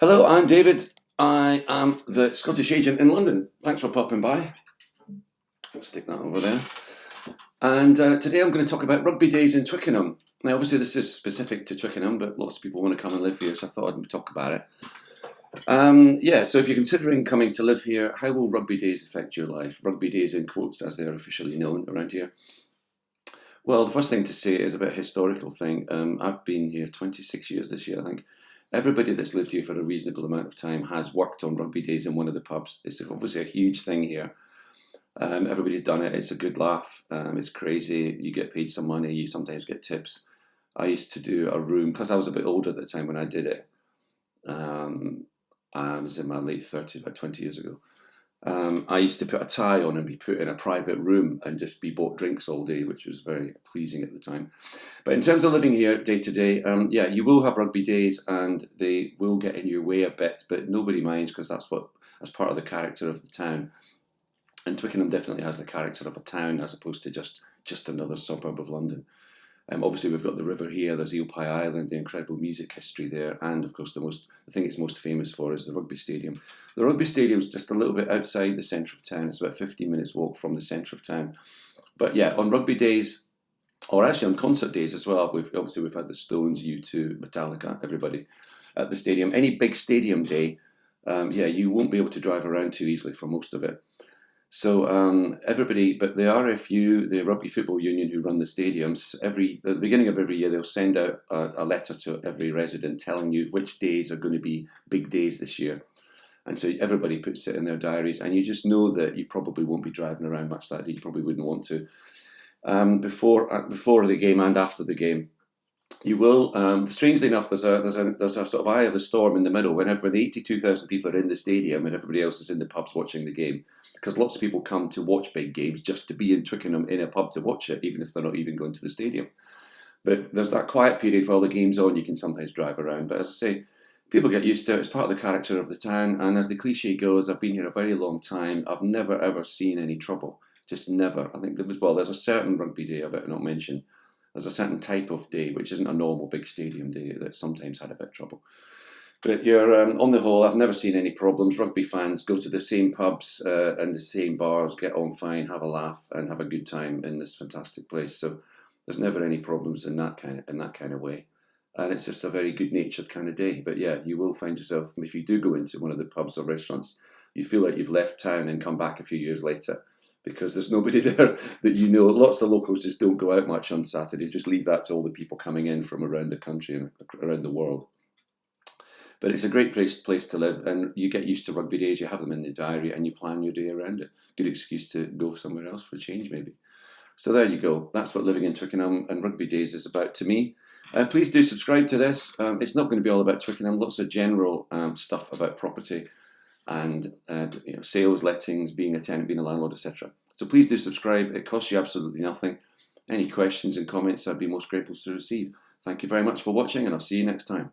Hello, I'm David. I am the Scottish agent in London. Thanks for popping by. Let's stick that over there. And today I'm going to talk about rugby days in Twickenham. Now, obviously, this is specific to Twickenham, but lots of people want to come and live here, so I thought I'd talk about it. So if you're considering coming to live here, how will rugby days affect your life? Rugby days in quotes, as they're officially known around here. Well, the first thing to say is a bit of a historical thing. I've been here 26 years this year, I think. Everybody that's lived here for a reasonable amount of time has worked on rugby days in one of the pubs. It's obviously a huge thing here. Everybody's done it. It's a good laugh. It's crazy. You get paid some money. You sometimes get tips. I used to do a room, because I was a bit older at the time when I did it. I was in my late 30s, about 20 years ago. I used to put a tie on and be put in a private room and just be bought drinks all day, which was very pleasing at the time. But in terms of living here day to day, you will have rugby days and they will get in your way a bit, but nobody minds because that's part of the character of the town. And Twickenham definitely has the character of a town as opposed to just another suburb of London. Obviously, we've got the river here, there's Eel Pie Island, the incredible music history there, and of course the thing it's most famous for is the rugby stadium. The rugby stadium's just a little bit outside the centre of town. It's about 15 minutes walk from the centre of town. But yeah, on rugby days, or actually on concert days as well, we've had the Stones, U2, Metallica, everybody at the stadium. Any big stadium day, you won't be able to drive around too easily for most of it. So but there are the Rugby Football Union who run the stadiums. At the beginning of every year, they'll send out a letter to every resident telling you which days are going to be big days this year. And so everybody puts it in their diaries, and you just know that you probably won't be driving around much that day. You probably wouldn't want to. Before the game and after the game, you will. Strangely enough, there's a sort of eye of the storm in the middle whenever the 82,000 people are in the stadium and everybody else is in the pubs watching the game. Because lots of people come to watch big games just to be in Twickenham in a pub to watch it, even if they're not even going to the stadium. But there's that quiet period while the game's on, you can sometimes drive around. But as I say, people get used to it. It's part of the character of the town. And as the cliche goes, I've been here a very long time. I've never, ever seen any trouble. Just never. I think there's a certain rugby day I better not mention. There's a certain type of day, which isn't a normal big stadium day, that sometimes had a bit of trouble. But on the whole, I've never seen any problems. Rugby fans go to the same pubs and the same bars, get on fine, have a laugh, and have a good time in this fantastic place. So there's never any problems in that kind of way. And it's just a very good-natured kind of day. But yeah, you will find yourself, if you do go into one of the pubs or restaurants, you feel like you've left town and come back a few years later because there's nobody there that you know. Lots of locals just don't go out much on Saturdays. Just leave that to all the people coming in from around the country and around the world. But it's a great place to live, and you get used to rugby days, you have them in the diary, and you plan your day around it. Good excuse to go somewhere else for a change, maybe. So there you go. That's what living in Twickenham and rugby days is about to me. Please do subscribe to this. It's not going to be all about Twickenham. Lots of general stuff about property and sales, lettings, being a tenant, being a landlord, etc. So please do subscribe. It costs you absolutely nothing. Any questions and comments, I'd be most grateful to receive. Thank you very much for watching, and I'll see you next time.